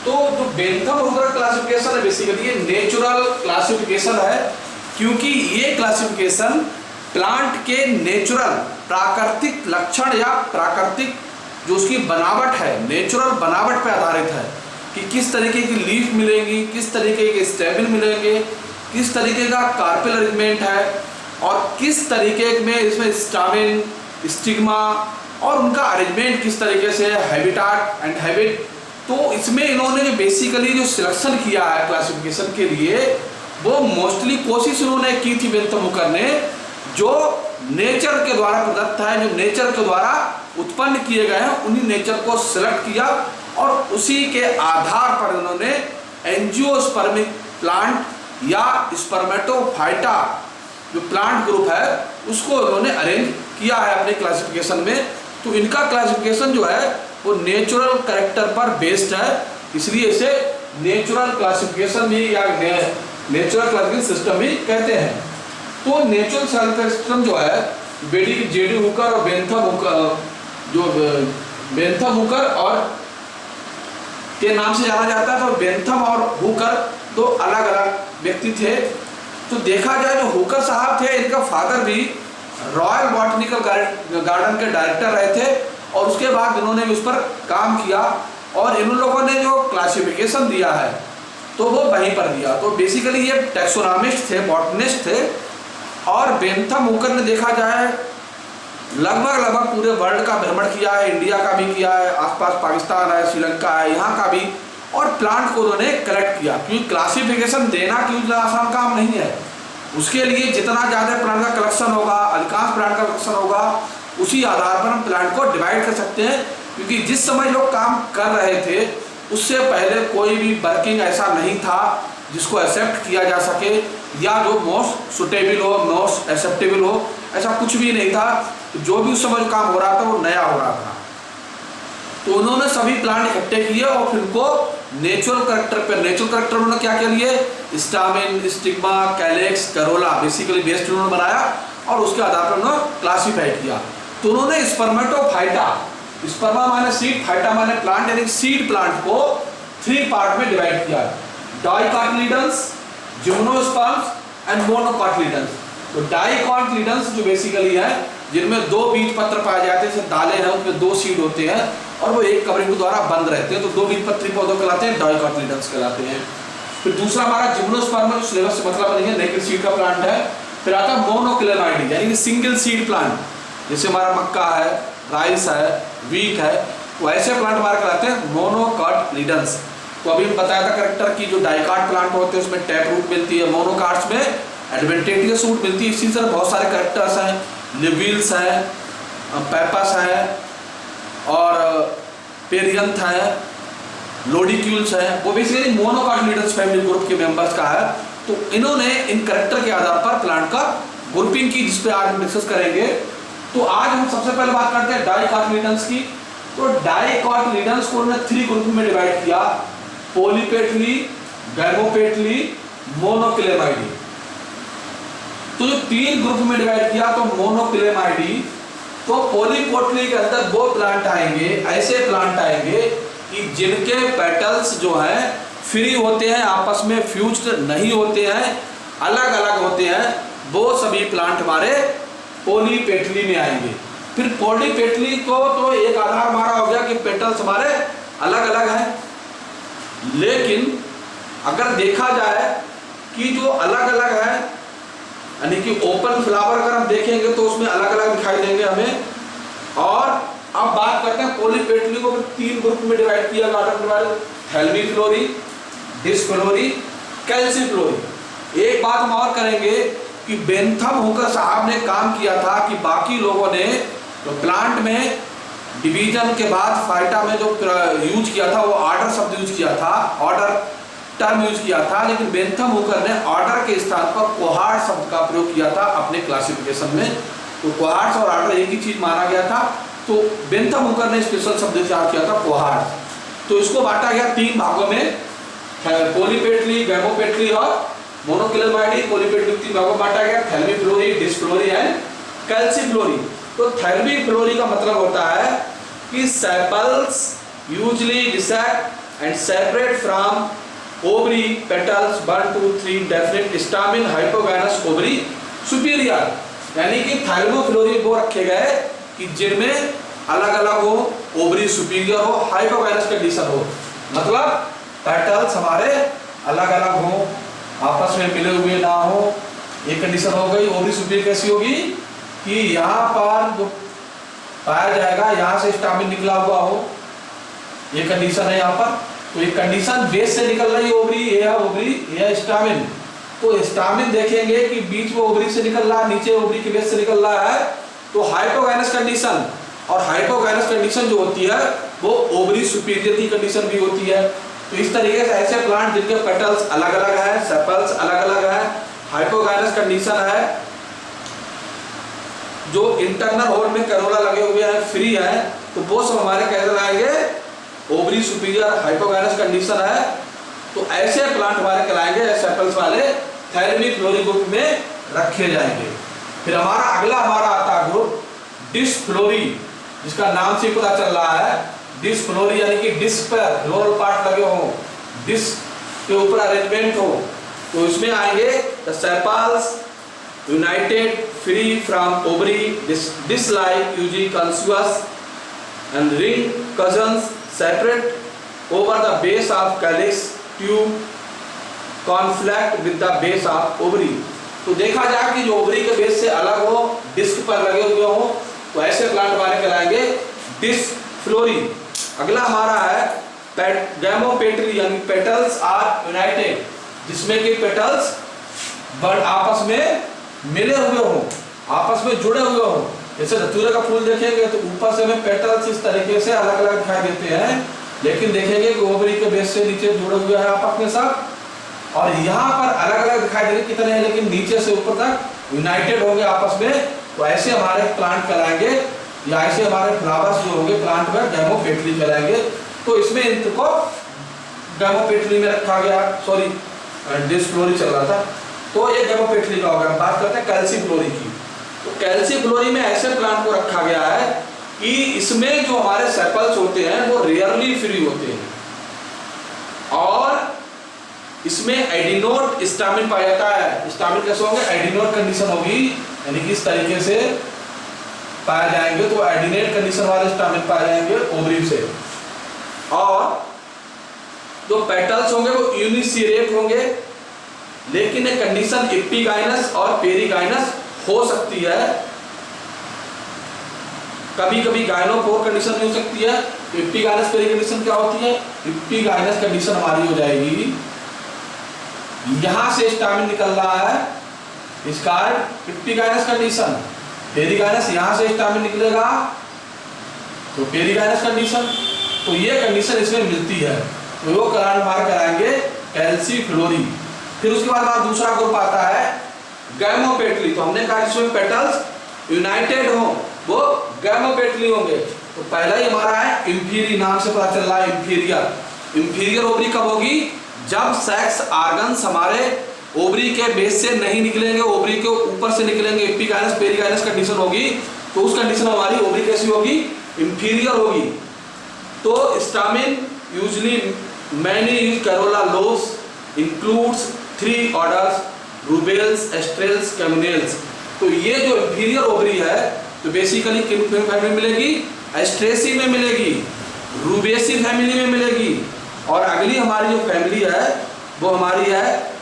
तो जो Bentham Hooker classification है बेसिकली ये नेचुरल क्लासिफिकेशन है, क्योंकि ये क्लासिफिकेशन प्लांट के नेचुरल प्राकृतिक लक्षण या प्राकृतिक जो उसकी बनावट है, नेचुरल बनावट पे आधारित है कि किस तरीके की लीफ मिलेंगी, किस तरीके के स्टेबिल मिलेंगे, किस तरीके का कार्पेल अरेंजमेंट है और किस तरीके में इसमें स्टामिन, स्टिग्मा और उनका अरेंजमेंट किस तरीके से है, हैबिटाट एंड हैबिट। तो इसमें इन्होंने जो बेसिकली जो सिलेक्शन किया है क्लासिफिकेशन के लिए वो मोस्टली कोशिश इन्होंने की थी बेंथम हुकर ने, जो नेचर के द्वारा प्रदत्त है, जो नेचर के द्वारा उत्पन्न किए गए हैं उन्हीं नेचर को सिलेक्ट किया और उसी के आधार पर उन्होंने एंजियोस्पर्मिक प्लांट या स्पर्मेटोफाइटा जो प्लांट ग्रुप है उसको उन्होंने अरेंज किया है अपने क्लासिफिकेशन में। तो इनका क्लासिफिकेशन जो है वो नेचुरल कैरेक्टर पर बेस्ड है, इसलिए इसे नेचुरल क्लासिफिकेशन भी या नेचुरल क्लासिफिकेशन सिस्टम भी कहते हैं। तो नेचुरल क्लासिफिकेशन सिस्टम जो है जेडी हुकर और बेंथम हुकर और के नाम से जाना जाता है। तो बेंथम और हुकर दो अलग अलग व्यक्ति थे। तो देखा जाए जो हुकर साहब थे, इनका फादर भी रॉयल बॉटनिकल गार्डन के डायरेक्टर रहे थे और उसके बाद इन्होंने उस पर काम किया और इन लोगों ने जो क्लासिफिकेशन दिया है तो वो वहीं पर दिया। तो बेसिकली ये टैक्सोनॉमिस्ट थे, बॉटनिस्ट थे। और बेंथम हुकर ने देखा जाए लगभग पूरे वर्ल्ड का भ्रमण किया है, इंडिया का भी किया है, आसपास पाकिस्तान है, श्रीलंका है, यहाँ का भी, और प्लांट को उन्होंने कलेक्ट किया। क्योंकि क्लासिफिकेशन देना क्योंकि आसान काम नहीं है, उसके लिए जितना ज़्यादा प्लांट का कलेक्शन होगा, अधिकांश प्लांट का कलेक्शन होगा, उसी आधार पर हम प्लांट को डिवाइड कर सकते हैं। क्योंकि जिस समय लोग काम कर रहे थे उससे पहले कोई भी वर्किंग ऐसा नहीं था जिसको एक्सेप्ट किया जा सके या जो मोस्ट सुटेबल हो, मोस्ट एक्सेप्टेबल हो, ऐसा कुछ भी नहीं था। जो भी उस समय जो काम हो रहा था वो नया हो रहा था। तो उन्होंने सभी प्लांट इकट्ठे किए और फिर उनको नेचुरल करेक्टर उन्होंने क्या क्या लिए, stamen, stigma, calyx, Corolla basically based उन्होंने बनाया और उसके आधार पर उन्होंने क्लासीफाई किया। तो उन्होंने स्पर्मेटोफाइटा, स्पर्मा माने सीड, फाइटा माने प्लांट, यानी सीड प्लांट को 3 पार्ट में डिवाइड किया, डाइकोटिलीडन्स, जिम्नोस्पर्म्स एंड मोनोकोटिलीडन्स। तो डाइकोटिलीडन्स जो बेसिकली है जिनमें 2 बीज पत्र पाए जाते हैं, जैसे दालें हैं उसमें 2 सीड होते हैं और वो एक कवरिंग के द्वारा बंद रहते हैं, तो 2 बीज पत्री पौधों कहलाते हैं, डाइकोटिलीडन्स कहलाते हैं। फिर दूसरा हमारा जिम्नोस्पर्म, सिलेबस से मतलब नहीं है, नेकेड सीड का प्लांट है। फिर आता है मोनोक्लेमाइडी यानी कि सिंगल सीड प्लांट, जैसे हमारा मक्का है, राइस है, वीट है, वो ऐसे प्लांट हमारे कहलाते हैं मोनोकोटिलीडन्स। तो अभी हम बताया था करेक्टर की जो डाइकाट प्लांट होते हैं उसमें टैप रूट मिलती है, मोनोकाट्स में एडवेंटेटियस रूट मिलती है। इसी तरह बहुत सारे करेक्टर्स हैं, लिविल्स है, पैपस है और पेरियंथ है, लोडिक्यूल्स है, वो बेसिकली मोनोकोटिलीडन्स फैमिली ग्रुप के मेंबर्स का है। तो इन्होंने इन करेक्टर के आधार पर प्लांट का ग्रुपिंग की, जिस पे आज हम डिस्कस करेंगे। तो आज हम सबसे पहले बात करते हैं डाइकोटिलीडन्स की। तो डाइकोटिलीडन्स को उन्होंने 3 ग्रुप में डिवाइड किया, पॉलीपेटली, गैमोपेटली, मोनोक्लेमाइडी। तो जो 3 ग्रुप में डिवाइड किया तो मोनोक्लेमाइडी, तो पॉलीपोटली के अंदर वो प्लांट आएंगे, ऐसे प्लांट आएंगे कि जिनके पेटल्स जो हैं फ्री होते हैं, आपस में फ्यूज्ड नहीं होते हैं, अलग अलग होते हैं, वो सभी प्लांट हमारे पॉलीपेटली में आएंगे। फिर पॉलीपेटली को तो एक आधार हमारा हो गया कि पेटल्स हमारे अलग अलग हैं, लेकिन अगर देखा जाए कि जो अलग अलग है यानी कि ओपन फ्लावर अगर हम देखेंगे तो उसमें अलग अलग दिखाई देंगे हमें। और अब बात करते हैं पॉलीपेटली को 3 ग्रुप में डिवाइड किया गार्डन के बारे में, हेल्मीफ्लोरी, डिस्फ्लोरी, कैल्सीफ्लोरी। एक बात हम और करेंगे कि बेंथम हुकर साहब ने काम किया था कि बाकी लोगों ने तो प्लांट में डिवीजन के बाद फाइटा में जो यूज किया था वो ऑर्डर शब्द यूज किया था, ऑर्डर टर्म यूज किया था, लेकिन बेंथम हुकर ने ऑर्डर के स्थान पर कोहार्ट शब्द का प्रयोग किया था अपने क्लासिफिकेशन में। तो कोहार्ट्स और ऑर्डर एक ही चीज माना गया था, तो बेंथम हुकर ने स्पेशल शब्द विचार किया था कोहार्ट। तो इसको बांटा गया 3 भागों में, पॉलीपेटली, गैमोपेटली और मोनोक्लेमाइडी। पॉलीपेटली 3 भागों में बांटा गया, थैल्मीफ्लोरी, डिस्फ्लोरी एंड कैल्सीफ्लोरी। तो थैल्मीफ्लोरी का मतलब होता है कि sepals usually dissect and separate from ovary petals 1 2 3 definite stamen hypogynous ovary superior। यानी कि थाइरोफ्लोरी वो रखे गए कि जिनमें अलग अलग हो, ओवरी सुपीरियर हो, हाइपोगाइनस कंडीशन हो, मतलब पेटल्स हमारे अलग अलग हो, आपस में मिले हुए ना हो, ये कंडीशन हो गई। ओवरी सुपीरियर कैसी होगी कि यहाँ पर जो पाया जाएगा यहाँ से स्टामिन निकला हुआ हो, ये कंडीशन है यहाँ पर। तो ये कंडीशन बेस से निकल रही ओवरी, ये है ओवरी, ये है स्टामिन। तो स्टामिन देखेंगे कि बीच में ओवरी से निकल रहा है, नीचे ओवरी के बेस से निकल रहा है, तो हाइपोगाइनस कंडीशन। और हाइपोगाइनस कंडीशन जो होती है वो ओवरी सुपीरियर की कंडीशन भी होती है। तो इस तरीके से ऐसे प्लांट जिनके पेटल्स अलग अलग है, सेपल्स अलग अलग है, हाइपोगाइनस कंडीशन है, जो इंटरनल होल में करोला लगे हुए हैं, फ्री है, तो वो सब हमारे कैसे आएंगे ओवरी सुपीरियर हाइपोगाइनस कंडीशन है। तो ऐसे प्लांट हमारे कहलाएंगे सेपल्स वाले थैलेमिक फ्लोरी ग्रुप में रखे जाएंगे। फिर अगला हमारा आता है ग्रुप डिस्फ्लोरी, जिसका नाम से पता चल रहा है डिस्फ्लोरी, यानी कि डिस्क पर फ्लोरल पार्ट लगे हो, डिस्क के ऊपर अरेंजमेंट हो। तो इसमें आएंगे the sepals united free from ovary disc like usually conspicuous and ring cousins separate over the base of calyx tube conflict with the base of ovary. तो देखा जाए कि जो ओवरी के बेस से अलग हो, डिस्क पर लगे हुए हो, तो ऐसे प्लांट हमारे कहलाएंगे डिस्फ्लोरी। अगला हमारा है गैमोपेटली, यानी पेटल्स आर यूनाइटेड, जिसमें कि पेटल्स बड़ आपस में मिले हुए हो, आपस में जुड़े हुए हो। जैसे धतूरे का फूल देखेंगे तो ऊपर से हमें पेटल्स इस तरीके से अलग अलग दिखाई देते हैं, लेकिन देखेंगे कि ओवरी के बेस से नीचे जुड़े हुए हैं आपस में सब, और यहाँ पर अलग अलग दिखाई देंगे कितने हैं, लेकिन नीचे से ऊपर तक यूनाइटेड होंगे आपस में। तो ऐसे हमारे प्लांट कहलाएंगे, या ऐसे हमारे फ्लावर्स जो होंगे प्लांट में गैमोपेटली कहलाएंगे। तो इसमें इनको गैमोपेटली में रखा गया, सॉरी डिस्फ्लोरी चल रहा था, तो ये गैमोपेटली का होगा। बात करते हैं कैल्सीफ्लोरी की। तो कैल्सीफ्लोरी में ऐसे प्लांट को रखा गया है कि इसमें जो हमारे सेपल्स होते हैं वो रेयरली फ्री होते हैं, और इसमें एडिनोड स्टामिन पाया जाता है। स्टामिन कैसे होंगे, एडिनोड कंडीशन होगी, यानी कि इस तरीके से पाए जाएंगे, तो एडिनेट कंडीशन वाले स्टामिन पाए जाएंगे ओवरी से। और जो पेटल्स होंगे वो यूनिसिरेट होंगे, लेकिन एक कंडीशन एपिगाइनस और पेरिगाइनस हो सकती है, कभी कभी गायनोफोर कंडीशन भी हो सकती है। तो एपिगाइनस पेरी कंडीशन क्या होती है, एपिगाइनस कंडीशन हमारी हो जाएगी, यहां से स्टामिन निकल रहा है, इसका एपिगाइनस कंडीशन, पेरिगाइनस यहां से स्टामिन निकलेगा तो पेरिगाइनस कंडीशन। तो ये कंडीशन इसमें मिलती है, तो वो प्लांट हमारे कराएंगे कैल्सीफ्लोरी। फिर उसके बाद हमारा दूसरा ग्रुप आता है गैमोपेटली। तो हमने कहा इसमें पेटल्स यूनाइटेड हो, वो गैमोपेटली होंगे। तो पहला ही हमारा है इंफीरियर, नाम से पता चल रहा है इंफीरियर। इंफीरियर ओवरी कब होगी, जब सेक्स ऑर्गन्स हमारे ओवरी के बेस से नहीं निकलेंगे, ओवरी के ऊपर से निकलेंगे, एपिगाइनस पेरिगाइनस कंडीशन होगी। तो उस कंडीशन में हमारी ओवरी कैसी होगी, इंफीरियर होगी। तो stamen usually many corolla lobes includes 3 orders Rubiales, Asterales, Campanulales. तो ये जो इंफीरियर ओवरी है तो बेसिकली किन फैमिली में मिलेगी, एस्ट्रेसी में मिलेगी, रूबेसी फैमिली में मिलेगी, और अगली हमारी जो फैमिली है वो हमारी है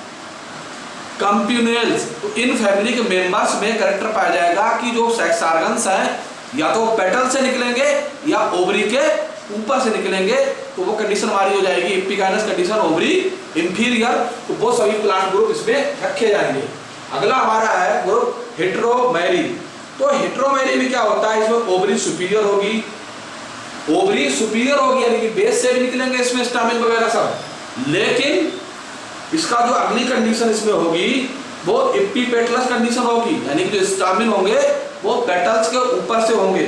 कंप्यूनेल्स। तो इन फैमिली के मेंबर्स में कैरेक्टर पाया जाएगा कि जो सेक्स ऑर्गन्स हैं या तो पेटल से निकलेंगे या ओवरी के ऊपर से निकलेंगे। तो वो कंडीशन हमारी हो जाएगी एपिगाइनस कंडीशन, ओवरी इंफीरियर। तो वो सभी प्लांट ग्रुप इसमें रखे जाएंगे। अगला हमारा है ग्रुप हेटेरोमेरी। तो हेटेरोमेरी में क्या होता है, इसमें ओवरी सुपीरियर होगी, ओवरी सुपीरियर होगी, यानी कि बेस से भी निकलेंगे इसमें स्टामिन वगैरह सब, लेकिन इसका जो अगली कंडीशन इसमें होगी वो एपिपेटलस कंडीशन होगी, यानी कि जो स्टामिन होंगे वो पेटल्स के ऊपर से होंगे।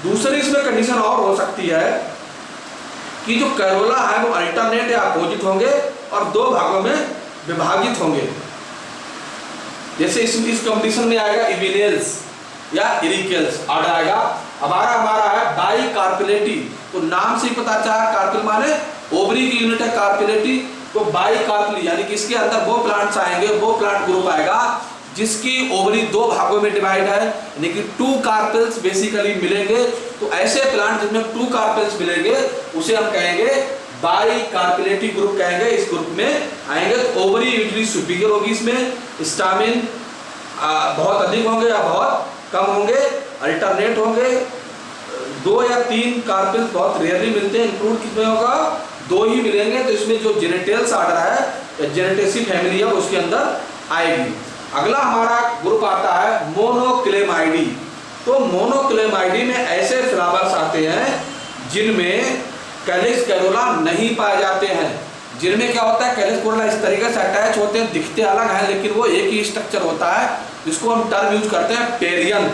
दूसरी इसमें कंडीशन और हो सकती है कि जो कैरोला है वो अल्टरनेट या अपोजिट होंगे और 2 भागों में विभाजित होंगे। जैसे इस कंडीशन में आएगा इविनेल्स या इरिकेल्स ऑर्डर आएगा। हमारा है डाई कार्पेलेटी। तो नाम से ही पता चला कार्पेल माने ओवरी की यूनिट है कार्पेलेटी, तो बाई कार्पली यानी कि इसके अंदर वो प्लांट्स आएंगे, वो प्लांट ग्रुप आएगा जिसकी ओवरी दो भागों में डिवाइड है, यानी कि 2 कार्पेल्स बेसिकली मिलेंगे। तो ऐसे प्लांट जिसमें 2 कार्पेल्स मिलेंगे उसे हम कहेंगे बाई कार्पेलेटी ग्रुप कहेंगे। इस ग्रुप में आएंगे तो ओवरी यूजुअली सुपीरियर होगी, इसमें स्टामिन बहुत अधिक होंगे या बहुत कम होंगे, अल्टरनेट होंगे। 2 या 3 कार्पेल्स बहुत रेयरली मिलते हैं, इंक्लूड कितने होगा 2 ही मिलेंगे। तो इसमें जो जेनेटेल्स आर्डर है या जेनेटेसी फैमिली है उसके अंदर आएगी। अगला हमारा ग्रुप आता है मोनोक्लेमाइडी। तो मोनोक्लेमाइडी में ऐसे फ्लावर्स आते हैं जिनमें कैलिक्स कैरोला नहीं पाए जाते हैं। जिनमें क्या होता है, कैलिक्स कैरोला इस तरीके से अटैच होते हैं, दिखते अलग हैं लेकिन वो एक ही स्ट्रक्चर होता है, जिसको हम टर्म यूज करते हैं पेरियंथ।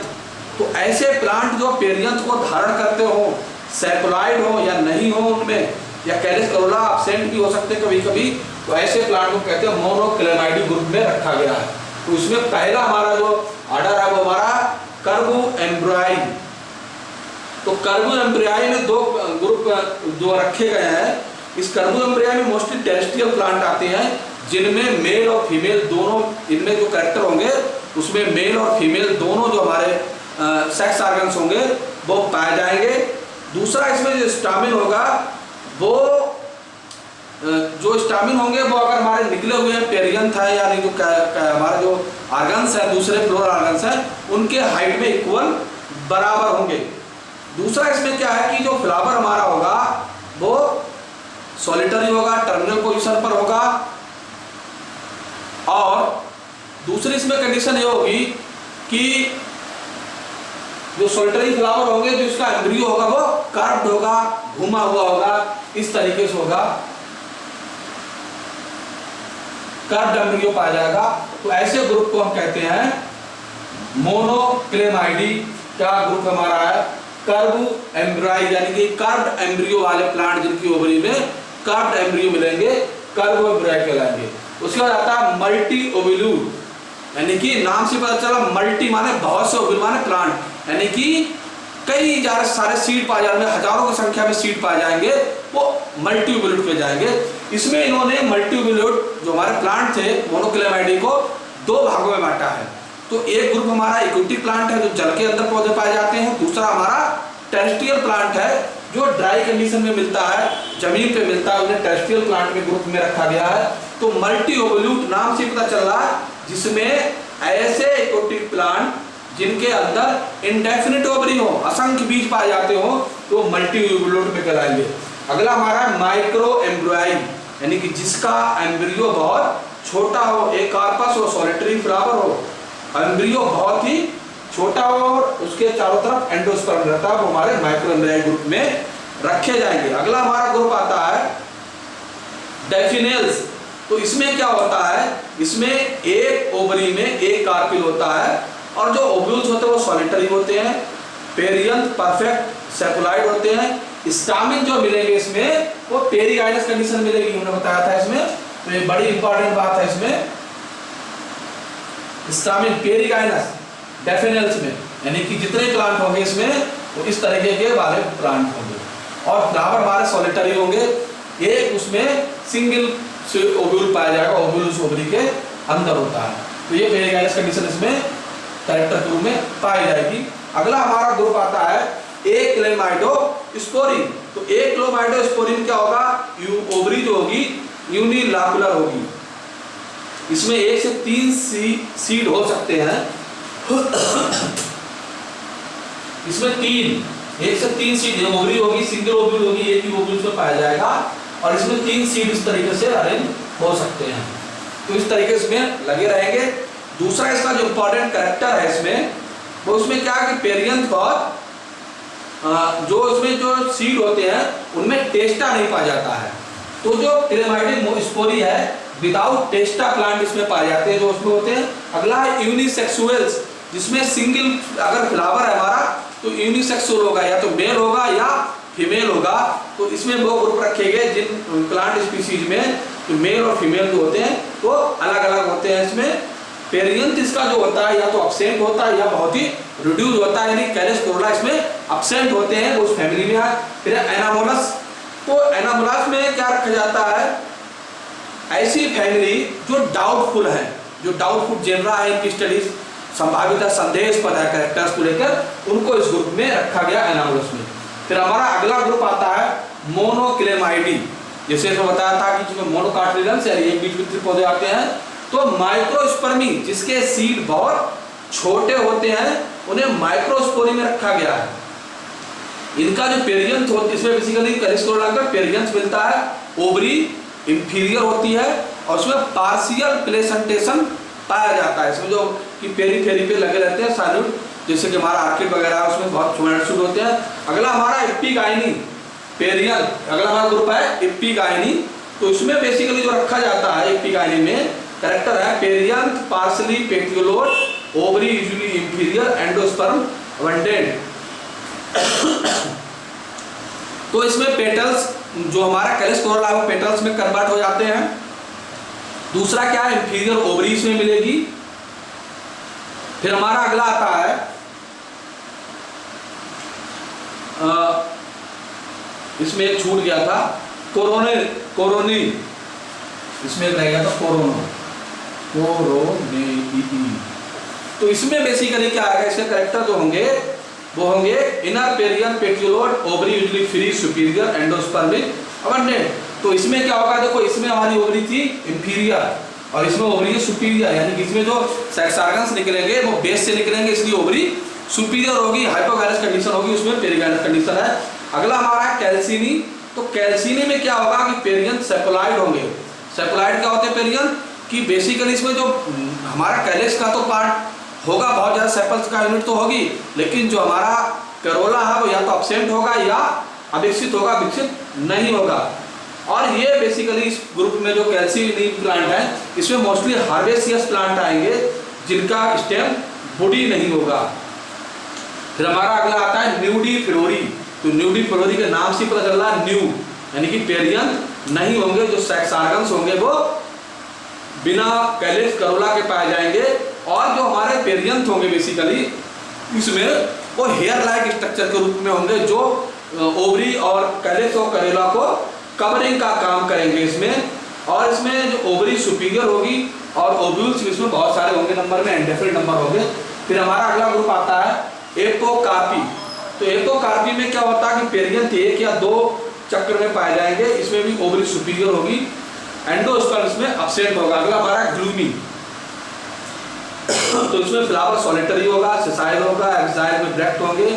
तो ऐसे प्लांट जो पेरियंथ को धारण करते हो, सेपोलॉइड हो या नहीं हो उनमें, या कैलिक्स कैरोला एब्सेंट भी हो सकते हैं कभी कभी, तो ऐसे प्लांट को कहते हैं मोनोक्लेमाइडी ग्रुप में रखा गया है। तो इसमें पहला हमारा जो ऑर्डर है वो हमारा कार्बोएम्ब्रियाई। तो कार्बोएम्ब्रियाई में 2 ग्रुप जो रखे गए हैं। इस कार्बोएम्ब्रियाई में मोस्टली टेरेस्ट्रियल प्लांट आते हैं जिनमें मेल और फीमेल दोनों, इनमें जो कैरेक्टर होंगे उसमें मेल और फीमेल दोनों जो हमारे सेक्स ऑर्गन्स होंगे वो पाए जाएंगे। दूसरा इसमें जो स्टामिन होगा वो जो स्टामिन होंगे वो अगर हमारे निकले हुए हैं पेरियंथ है यानी जो हमारे जो ऑर्गन्स है दूसरे फ्लोर ऑर्गन्स है उनके हाइट में इक्वल बराबर होंगे। दूसरा इसमें क्या है कि जो फ्लावर हमारा होगा वो सॉलिटरी होगा, टर्मिनल पोजीशन पर होगा। और दूसरी इसमें कंडीशन ये होगी कि जो सॉलिटरी फ्लावर होंगे जो इसका एम्ब्रियो होगा वो कर्व्ड होगा, घुमा हुआ होगा, इस तरीके से होगा, कर्व्ड एम्ब्रियो पाया जाएगा। तो ऐसे ग्रुप को हम कहते हैं मोनोक्लेमाइडी। क्या ग्रुप हमारा है, कार्बोएम्ब्रियाई, यानी कि कर्व्ड एम्ब्रियो वाले प्लांट जिनकी ओवरी में कर्व्ड एम्ब्रियो मिलेंगे, कार्बोएम्ब्रियाई कहलाएंगे। उसके बाद आता है मल्टी ओव्यूल, यानी कि नाम से पता चला मल्टी माने बहुत से, ओव्यूल माने प्लांट, यानी कि कई सारे सीड पाए जाएंगे, हजारों की संख्या में सीड पाए जाएंगे, वो मल्टी ओव्यूल पे जाएंगे। इसमें इन्होंने मल्टी ओव्यूल जो हमारे प्लांट थे मोनोक्लेमाइडी को 2 भागों में बांटा है। तो एक ग्रुप हमारा इक्विटिक प्लांट है जो जल के अंदर पौधे पाए जाते हैं, दूसरा हमारा टेरेस्ट्रियल प्लांट है जो ड्राई कंडीशन में मिलता है, जमीन पे मिलता है, उन्हें टेरेस्ट्रियल प्लांट के ग्रुप में रखा गया है। तो मल्टी ओवल्यूट नाम से पता चल रहा है जिसमें ऐसे इक्विटिक प्लांट जिनके अंदर इंडेफिनिट ओवरी हो, असंख्य बीज पाए जाते हो, तो मल्टी ओवल्यूट में कहलाएंगे। अगला हमारा माइक्रो एम्ब्रियाई, यानी कि जिसका एम्ब्रियो बहुत छोटा हो, एक कार्पस हो, सॉलिटरी फ्लावर हो, एम्ब्रियो बहुत ही छोटा हो और उसके चारों तरफ एंडोस्पर्म रहता है, वो हमारे माइक्रो एम्ब्रियाई ग्रुप में रखे जाएंगे। अगला हमारा ग्रुप आता है डेफिनेल्स। तो इसमें क्या होता है, इसमें एक ओवरी में एक कार्पिल होता है और जो ओव्यूल्स होते हैं वो सॉलिटरी होते हैं, पेरियंथ परफेक्ट सेपोलॉइड होते हैं। स्टामिन जो मिलेंगे इसमें वो पेरीगाइनस कंडीशन मिलेगी, हमने बताया था इसमें, तो ये बड़ी इंपॉर्टेंट बात है इसमें। स्टामिन पेरीगाइनस डेफिनेल्स में, यानी कि जितने प्लांट होंगे इसमें वो इस तरीके के वाले प्लांट होंगे और फ्लावर हमारे सॉलिटरी होंगे। एक उसमें सिंगल ओव्यूल पाया जाएगा, ओव्यूल उस ओवरी के अंदर होता है। तो ये पेरीगाइनस कंडीशन इसमें कैरेक्टर ग्रुप में पाई जाएगी। अगला हमारा ग्रुप आता है एक्लेमाइडोस्पोरिन। तो एक्लेमाइडोस्पोरिन क्या होगा, ओवरी जो होगी यूनिलैकुलर होगी, इसमें 1 से 3 सीड हो सकते हैं। इसमें 1 से 3 सीड ओवरी होगी, सिंगल ओव्यूल होगी, एक ही ओव्यूल में पाया जाएगा और इसमें 3 सीड इस तरीके से अरेंज हो सकते हैं। तो इस तरीके से इसमें लगे रहेंगे। दूसरा इसका जो इंपॉर्टेंट कैरेक्टर है इसमें वो इसमें क्या कि पेरियंथ बहुत जो इसमें जो सीड होते हैं उनमें टेस्टा नहीं पाया जाता है। तो जो क्लेमाइडोस्पोरी है विदाउट टेस्टा प्लांट इसमें पाए जाते हैं जो उसमें होते हैं। अगला है यूनिसेक्सुअल्स, जिसमें सिंगल अगर फ्लावर है हमारा तो यूनिसेक्सुअल होगा, या तो मेल होगा या फीमेल होगा। तो इसमें वो ग्रुप रखे गए जिन प्लांट स्पीसीज में तो मेल और फीमेल जो होते हैं वो अलग अलग होते हैं। इसमें पेरियंथ इसका जो होता है या तो अब्सेंट होता है या बहुत ही रिड्यूस होता है, यानी कैलिक्स कैरोला इसमें अब्सेंट होते हैं, वो उस फैमिली में है। फिर एनामोलस, तो एनामोलास में क्या रखा जाता है, ऐसी फैमिली जो डाउटफुल है, जो डाउटफुल जेनरा है, इनकी स्टडीज संभावित संदेहास्पद है कैरेक्टर्स को लेकर, उनको इस ग्रुप में रखा गया एनामोलस में। फिर हमारा अगला ग्रुप आता है मोनोक्लेमाइडी। जैसे इसमें बताया था कि जिसमें मोनोकार्टिलियंस यानी एक बीच में पौधे आते हैं, तो माइक्रोस्पर्मी जिसके सीड बहुत छोटे होते हैं उन्हें माइक्रोस्पोरी में रखा गया है। इनका जो पेरियंथ होती है, इसमें बेसिकली कैलिस्कोरोला का पेरियंथ मिलता है, ओवरी इंफीरियर होती है और उसमें पार्शियल प्लेसेंटेशन पाया जाता है। इसमें जो कि पेरीफेरी पे लगे रहते हैं साल्यूट, जैसे कि हमारा आर्किड वगैरह उसमें बहुत छोटे होते हैं। अगला हमारा एपिगाइनी पेरियन, अगला हमारा ग्रुप है एपिगाइनी। तो इसमें बेसिकली जो रखा जाता है एपिगाइनी में कैरेक्टर है perianth partially petaloid, ovary usually inferior, endosperm abundant. तो इसमें पेटल्स जो हमारा कैलिस्कोरोला है वो पेटल्स में कन्वर्ट हो जाते हैं। दूसरा क्या है, इंफीरियर ओवरीज में मिलेगी। फिर हमारा अगला आता है इसमें एक छूट गया था कोरोनी, इसमें रह गया था कोरोनेई। तो इसमें बेसिकली क्या आएगा, इसके कैरेक्टर जो होंगे वो होंगे inner perianth petaloid, ovary usually free superior, endospermic abundant. तो इसमें क्या होगा, देखो इसमें हमारी ओवरी थी इंफीरियर और इसमें ओवरी है सुपीरियर, यानी कि इसमें जो सेक्स ऑर्गन्स निकलेंगे वो बेस से निकलेंगे, इसलिए ओवरी सुपीरियर होगी, हाइपोगैलस कंडीशन होगी, उसमें पेरिगैलस कंडीशन है। अगला हमारा है कैल्सिनी। तो कैल्सिनी में क्या होगा कि पेरियन सेपोलाइड होंगे। सेपोलाइड क्या होते हैं पेरियन कि बेसिकली इसमें जो हमारा कैलिस का तो पार्ट होगा, बहुत ज़्यादा सेपल्स का यूनिट तो होगी, लेकिन जो हमारा करोला है वो या तो अब्सेंट होगा या अविकसित होगा, विकसित नहीं होगा। और ये बेसिकली इस ग्रुप में जो कैल्सिनी प्लांट है इसमें मोस्टली हार्वेसियस प्लांट आएंगे जिनका स्टेम बूडी नहीं होगा। फिर हमारा अगला आता है न्यूडीफ्लोरी। तो न्यूडीफ्लोरी के नाम से पता चल रहा है न्यू, यानी कि पेरियन नहीं होंगे, जो सेक्स ऑर्गन्स होंगे वो बिना कैलिस करोला के पाए जाएंगे। और जो हमारे पेरियंथ होंगे बेसिकली इसमें वो हेयर लाइक स्ट्रक्चर के रूप में होंगे, जो ओवरी और कैलिस और करेला को कवरिंग का काम करेंगे इसमें। और इसमें जो ओवरी सुपीरियर होगी और ओव्यूल्स इसमें बहुत सारे होंगे नंबर में, इंडेफिनिट नंबर होंगे। फिर हमारा अगला ग्रुप आता है एपोकार्पी। तो एपोकार्पी में क्या होता है कि पेरियंथ एक या दो चक्र में पाए जाएंगे, इसमें भी ओवरी सुपीरियर होगी, एंडोस्पर्म इसमें अब्सेंट होगा। अगला हमारा ग्लूमी। तो इसमें फ्लावर सॉलिटरी होगा, सेसाइल होगा, एक्साइल में डायरेक्ट होंगे,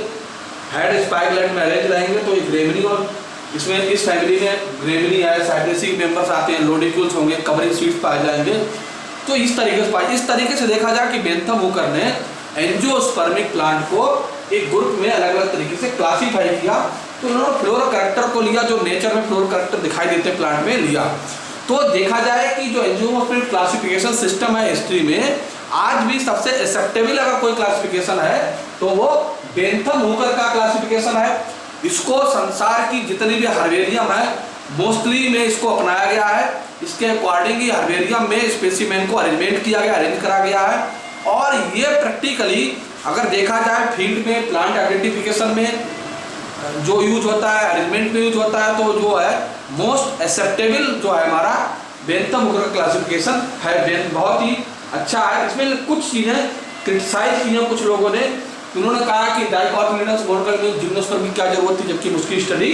हेड स्पाइकलेट में अरेंज रहेंगे। तो ये ग्रेमिनी, और इसमें इस फैमिली में ग्रेमिनी है, साइटेसी मेंबर्स आते हैं, लोडिक्यूल्स होंगे, कवरिंग सीड्स पाए जाएंगे। तो इस तरीके से देखा जाए कि बेंथम हुकर ने एंजियोस्पर्मिक प्लांट को एक ग्रुप में अलग अलग तरीके से क्लासीफाई किया। तो उन्होंने फ्लोरल कैरेक्टर को लिया, जो नेचर में फ्लोरल कैरेक्टर दिखाई देते हैं प्लांट में लिया। तो देखा जाए कि जो एंजियोस्पर्मिक क्लासिफिकेशन सिस्टम है हिस्ट्री में आज भी सबसे एक्सेप्टेबल अगर कोई क्लासिफिकेशन है तो वो बेंथम हुकर का क्लासिफिकेशन है। इसको संसार की जितनी भी हर्बेरियम है मोस्टली में इसको अपनाया गया है। इसके अकॉर्डिंग ही हर्बेरियम में स्पेसिमेन को अरेंजमेंट किया गया, अरेंज करा गया है। और ये प्रैक्टिकली अगर देखा जाए फील्ड में प्लांट आइडेंटिफिकेशन में जो यूज होता है, अरेंजमेंट में यूज होता है, तो जो है मोस्ट एक्सेप्टेबल जो है हमारा बेंथम हुकर क्लासिफिकेशन है, बहुत ही अच्छा है। इसमें कुछ चीज़ें क्रिटिसाइज की हैं कुछ लोगों ने, उन्होंने कहा कि डाइकोटिलिडन्स मोनोकार्टिलिडन्स जिम्नोस्पर्म की क्या जरूरत थी जबकि उसकी स्टडी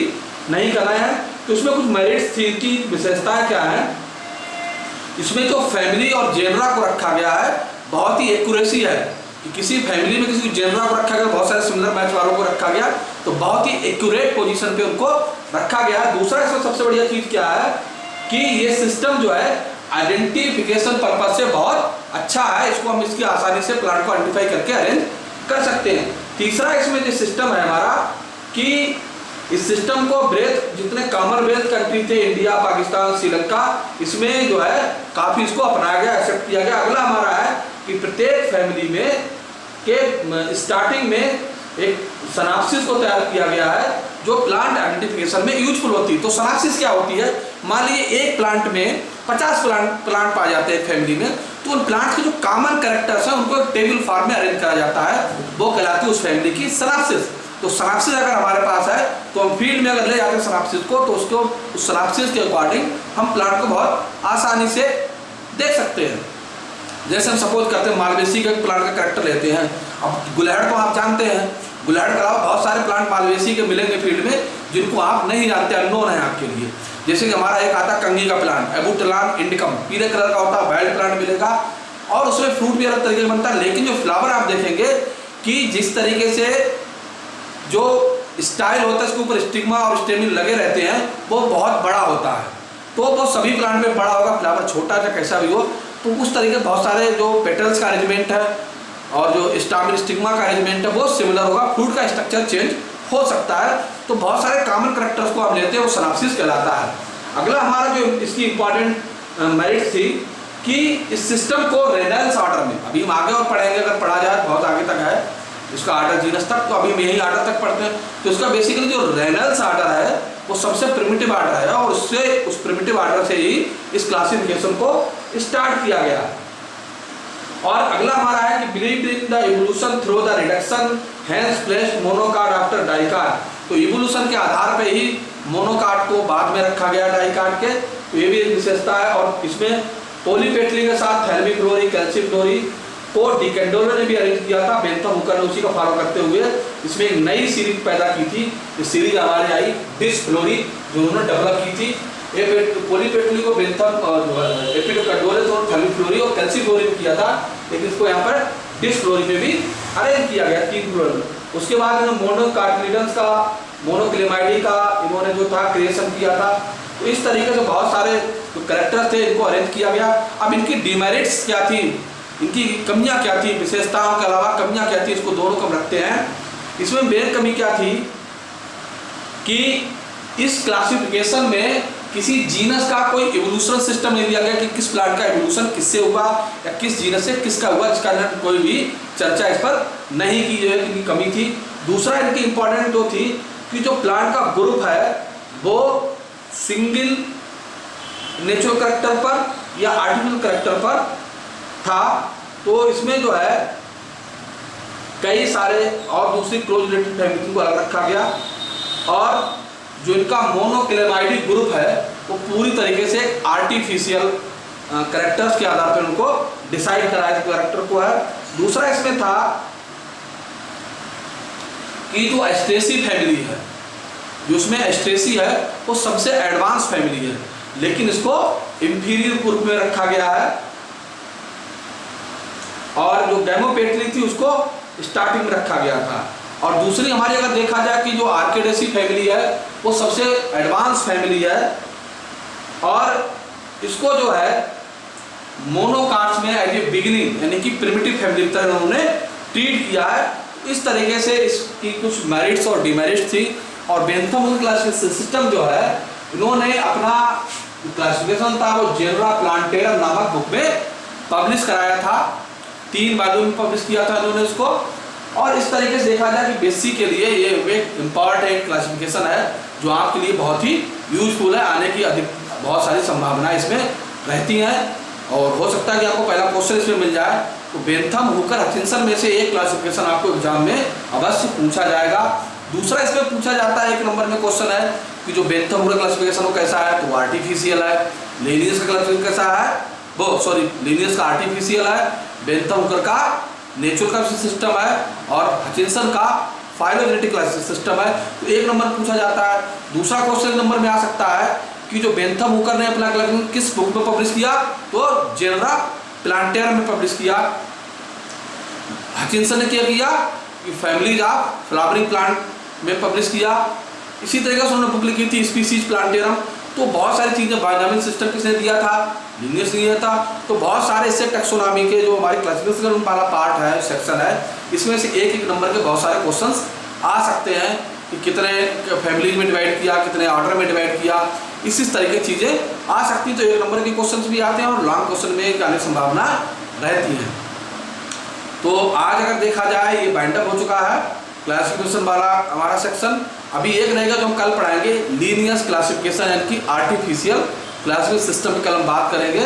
नहीं करना है। तो इसमें कुछ मेरिट्स थी, इनकी विशेषताएं क्या है। इसमें जो फैमिली और जेनरा को रखा गया है बहुत ही एक्यूरेसी है कि किसी फैमिली में किसी जेनरा को रखा गया, बहुत सारे सिमिलर मैच वालों को रखा गया, तो बहुत ही एक्यूरेट पोजीशन पे उनको रखा गया है। दूसरा इसमें सबसे बढ़िया चीज़ क्या है कि ये सिस्टम जो है आइडेंटिफिकेशन पर्पज से बहुत अच्छा है। इसको हम इसकी आसानी से प्लांट को आइडेंटिफाई करके अरेंज कर सकते हैं। तीसरा इसमें जो सिस्टम है हमारा कि इस सिस्टम को ब्रेथ जितने कॉमनवेल्थ कंट्री थे, इंडिया, पाकिस्तान, श्रीलंका, इसमें जो है काफ़ी इसको अपनाया गया, एक्सेप्ट किया गया। अगला हमारा है कि प्रत्येक फैमिली में के स्टार्टिंग में एक सनाप्सिस को तैयार किया गया है जो प्लांट आइडेंटिफिकेशन में यूजफुल होती है। तो सनाप्सिस क्या होती है, मान लीजिए एक प्लांट में 50 प्लांट पाए जाते हैं फैमिली में, तो उन प्लांट के जो कॉमन कैरेक्टर्स हैं उनको टेबल फॉर्म में अरेंज करा जाता है, वो कहलाती है उस फैमिली की सनाप्सिस। तो सिनॉप्सिस अगर हमारे पास है तो हम फील्ड में अगर ले जाते हैं सिनॉप्सिस को, तो उसको उस सिनॉप्सिस के अकॉर्डिंग हम प्लांट को बहुत आसानी से देख सकते हैं। जैसे हम सपोज करते हैं मालवेसी का प्लांट का कैरेक्टर लेते हैं। अब गुलहड़ को आप जानते हैं, गुलहड़ के अलावा बहुत सारे प्लांट मालवेसी के मिलेंगे फील्ड में जिनको आप नहीं जानते, अननोन है आपके लिए। जैसे कि हमारा एक आता कंघी का प्लांट एबुटेलान इंडिकम, पीले कलर का होता है, वाइल्ड प्लांट मिलेगा और उसमें फ्रूट भी अलग तरीके से बनता है। लेकिन जो फ्लावर आप देखेंगे कि जिस तरीके से जो स्टाइल होता है इसके ऊपर स्टिग्मा और स्टेमिन लगे रहते हैं वो बहुत बड़ा होता है। तो वो सभी प्लांट में बड़ा होगा, फ्लावर छोटा चाहे कैसा भी हो। तो उस तरीके बहुत सारे जो पेटल्स का अरेंजमेंट है और जो स्टामिन स्टिग्मा का अरेंजमेंट है वो सिमिलर होगा, फ्रूट का स्ट्रक्चर चेंज हो सकता है। तो बहुत सारे कॉमन कैरेक्टर्स को आप लेते हैं वो सिनॉप्सिस कहलाता है। अगला हमारा जो इसकी इंपॉर्टेंट मेरिट थी कि इस सिस्टम को रेनल्स ऑर्डर में, अभी हम आगे और पढ़ेंगे, अगर पढ़ा जाए बहुत आगे तक है इसका आर्डर जीनस तक, तो अभी हम यही आर्डर तक पढ़ते हैं। तो इसका बेसिकली जो रेनल्स आर्डर है वो सबसे प्रिमिटिव आर्डर है और उससे उस प्रिमिटिव आर्डर से ही इस क्लासिफिकेशन को स्टार्ट किया गया। और अगला हमारा है कि believed in the evolution through the reduction hence placed monocot after dicot. तो इवोल्यूशन के आधार पे ही मोनोकार्ड को बाद में रखा गया डाइकार्ड के, तो ये भी एक विशेषता है। और इसमें पोलीपेटली के साथ थैल्मिफ्लोरी, कैल्सिफ्लोरी को डिकेंडोलो ने भी अरेंज किया था, बेंथम हुकर ने उसी का फॉलो करते हुए इसमें एक नई सीरीज पैदा की थी। इस सीरीज हमारे आई डिस्फ्लोरी जो उन्होंने डेवलप की थी। ये पोलीपेटली को बेंथम और एपिडोकेंडोले तो थैल्मिफ्लोरी और कैल्सिफ्लोरी में किया था, लेकिन इसको यहाँ पर डिस्फ्लोरी में भी अरेंज किया गया 3 फ्लोर। उसके बाद मोनोकार्टिलिडन्स का, मोनोक्लेमाइडी का इन्होंने जो था क्रिएशन किया था। तो इस तरीके से बहुत सारे जो कैरेक्टर्स थे इनको अरेंज किया गया। अब इनकी डिमेरिट्स क्या थी, इनकी कमियां क्या थी, विशेषताओं के अलावा कमियां क्या थी, इसको दोनों को रखते हैं। इसमें मेन कमी क्या थी कि इस क्लासिफिकेशन में किसी जीनस का कोई इवोल्यूशनल सिस्टम नहीं दिया गया कि किस प्लांट का इवोल्यूशन किससे हुआ या किस जीनस से किसका हुआ, इसका कोई भी चर्चा इस पर नहीं की, जो है इनकी कमी थी। दूसरा इनकी इंपॉर्टेंट जो थी कि जो प्लांट का ग्रुप है वो सिंगल नेचुरल कैरेक्टर पर या आर्टिफिशियल कैरेक्टर पर था। तो इसमें जो है कई सारे और दूसरी क्लोज रिलेटेड फैमिली को अलग रखा गया और जो इनका मोनोक्लेमाइडी ग्रुप है वो पूरी तरीके से आर्टिफिशियल कैरेक्टर्स के आधार पर उनको डिसाइड कराया कैरेक्टर को है। दूसरा इसमें था कि जो एस्ट्रेसी फैमिली है, जो उसमें एस्ट्रेसी है वो सबसे एडवांस फैमिली है, लेकिन इसको इंफीरियर ग्रुप में रखा गया है। और जो गैमोपेट्री थी उसको स्टार्टिंग में रखा गया था। और दूसरी हमारी अगर देखा जाए कि जो आर्किडेसी फैमिली है वो सबसे एडवांस फैमिली है और इसको जो है मोनोकार्ड्स में एज ए बिगिनिंग यानी कि प्रिमिटिव फैमिली की तरह उन्होंने ट्रीट किया है। इस तरीके से इसकी कुछ मेरिट्स और डिमेरिट्स थी। और बेंथम क्लासिफिकेशन सिस्टम जो है इन्होंने अपना क्लासिफिकेशन था वो जेनरा प्लांटेरम नामक बुक में पब्लिश कराया था, 3 वॉल्यूम में पब्लिश किया था इन्होंने इसको। और इस तरीके से देखा जाए कि बेसिक के लिए ये एक इम्पॉर्टेंट क्लासिफिकेशन है जो आपके लिए बहुत ही यूजफुल है, आने की अधिक बहुत सारी संभावनाएं इसमें रहती हैं और हो सकता है कि आपको पहला क्वेश्चन इसमें मिल जाए। तो बेंथम हुकर हचिंसन में से एक क्लासिफिकेशन आपको एग्जाम में अवश्य पूछा जाएगा। दूसरा इसमें पूछा जाता है 1 नंबर में क्वेश्चन है कि जो बेंथम हुकर क्लासिफिकेशन वो कैसा है, तो आर्टिफिशियल है। लीनियस का क्लासिफिकेशन कैसा है, वो सॉरी लीनियस का आर्टिफिशियल है, बेंथम हुकर का नेचुरल का सिस्टम है और हचिंसन का फाइलोजेनेटिक सिस्टम है। तो 1 नंबर पूछा जाता है। दूसरा क्वेश्चन नंबर में आ सकता है कि जो बेंथम हुकर ने अपना क्लासिफिकेशन किस बुक में पब्लिश किया, तो जेनरा प्लांटेरम में पब्लिश किया। हचिंसन ने क्या किया कि फैमिलीज ऑफ फ्लावरिंग प्लांट में पब्लिश किया। इसी तरीके से उन्होंने बुक लिखी थी स्पीसीज प्लांटेरम। तो बहुत सारी चीज़ें बायोडायनामिक सिस्टम किसने दिया था, लीनियस दिया था। तो बहुत सारे इससे टैक्सोनॉमी के जो हमारी क्लासिफिकेशन वाला पार्ट है, सेक्शन है, इसमें से 1-1 नंबर के बहुत सारे क्वेश्चंस आ सकते हैं कि कितने फैमिलीज में डिवाइड किया, कितने ऑर्डर में डिवाइड किया, इस तरीके की चीज़ें आ सकती। तो 1 नंबर के क्वेश्चंस भी आते हैं और लॉन्ग क्वेश्चन में आने की संभावना रहती है। तो आज अगर देखा जाए ये बाइंड अप हो चुका है क्लासिफिकेशन वाला हमारा सेक्शन। अभी एक रहेगा जो हम कल पढ़ाएंगे, लीनियस क्लासिफिकेशन यानी कि आर्टिफिशियल क्लासिफिकेशन सिस्टम की कल हम बात करेंगे।